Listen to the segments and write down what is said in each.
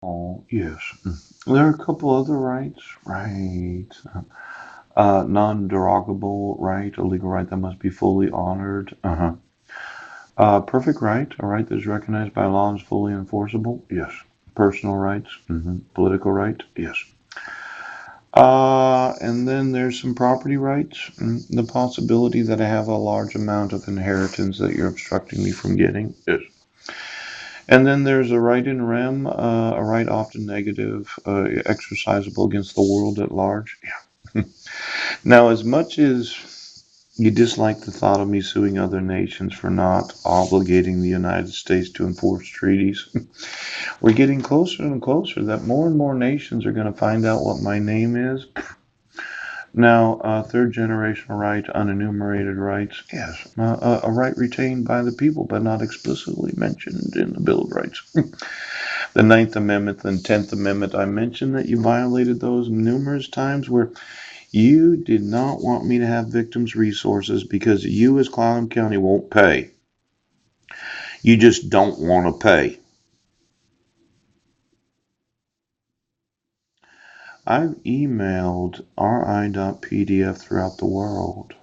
Oh, yes. There are a couple other rights, right? Non-derogable right, a legal right that must be fully honored. Perfect right, a right that is recognized by law and is fully enforceable. Yes. Personal rights. Political right. Yes. And then there's some property rights. The possibility that I have a large amount of inheritance that you're obstructing me from getting. Yes. And then there's a right in rem, a right often negative, exercisable against the world at large. Yeah. Now, as much as you dislike the thought of me suing other nations for not obligating the United States to enforce treaties, we're getting closer and closer that more and more nations are going to find out what my name is. Now, third generational right, unenumerated rights, yes, a right retained by the people but not explicitly mentioned in the Bill of Rights. The Ninth Amendment and Tenth Amendment, I mentioned that you violated those numerous times where you did not want me to have victims' resources because you, as Clallam County, won't pay. You just don't want to pay. I've emailed ri.pdf throughout the world.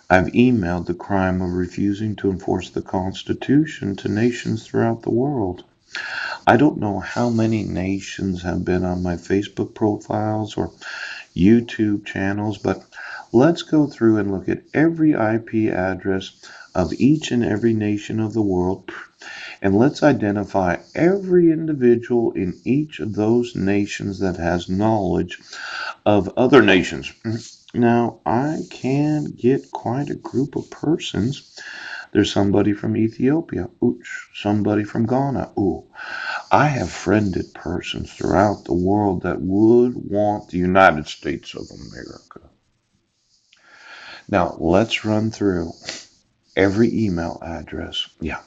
I've emailed the crime of refusing to enforce the Constitution to nations throughout the world. I don't know how many nations have been on my Facebook profiles or YouTube channels, but let's go through and look at every IP address of each and every nation of the world, and let's identify every individual in each of those nations that has knowledge of other nations. Now, I can get quite a group of persons. There's somebody from Ethiopia. Ooh, somebody from Ghana. Ooh, I have friended persons throughout the world that would want the United States of America. Now, let's run through every email address. Yeah.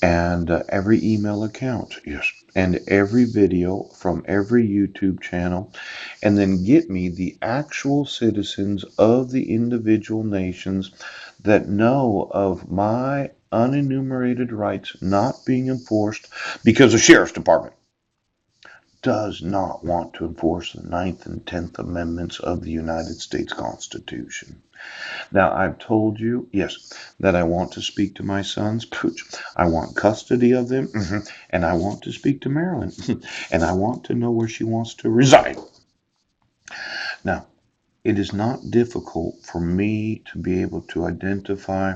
And every email account. Yes. And every video from every YouTube channel. And then get me the actual citizens of the individual nations that know of my unenumerated rights not being enforced because the sheriff's department does not want to enforce the Ninth and Tenth Amendments of the United States Constitution. Now, I've told you, yes, that I want to speak to my sons. Pooch, I want custody of them, and I want to speak to Marilyn, and I want to know where she wants to reside. Now, it is not difficult for me to be able to identify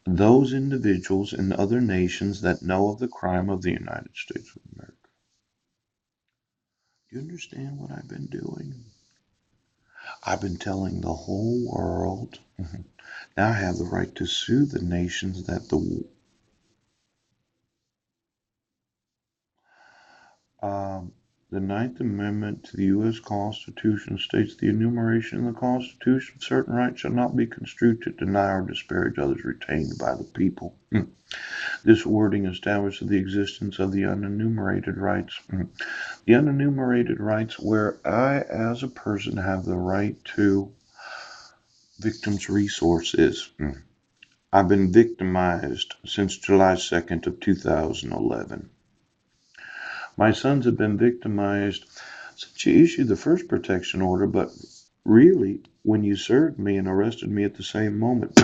those individuals in other nations that know of the crime of the United States of America. Do you understand what I've been doing? I've been telling the whole world. Now I have the right to sue the nations that um, the Ninth Amendment to the U.S. Constitution states the enumeration in the Constitution of certain rights shall not be construed to deny or disparage others retained by the people. This wording establishes the existence of the unenumerated rights. The unenumerated rights where I, as a person, have the right to victims' resources. I've been victimized since July 2nd of 2011. My sons have been victimized since you issued the first protection order, but really, when you served me and arrested me at the same moment,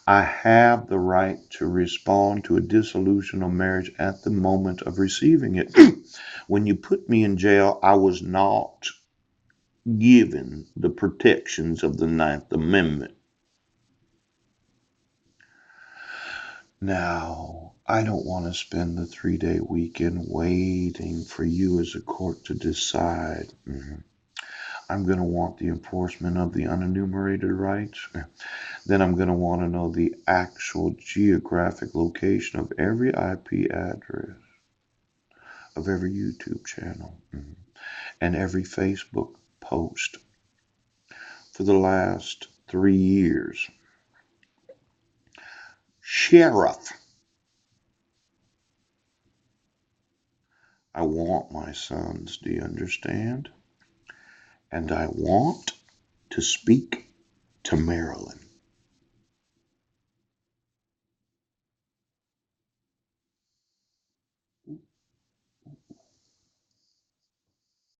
I have the right to respond to a dissolution of marriage at the moment of receiving it. When you put me in jail, I was not given the protections of the Ninth Amendment. Now, I don't want to spend the 3-day weekend waiting for you as a court to decide. I'm going to want the enforcement of the unenumerated rights. Then I'm going to want to know the actual geographic location of every IP address, of every YouTube channel, and every Facebook post for the last 3 years. Sheriff, I want my sons, do you understand? And I want to speak to Marilyn.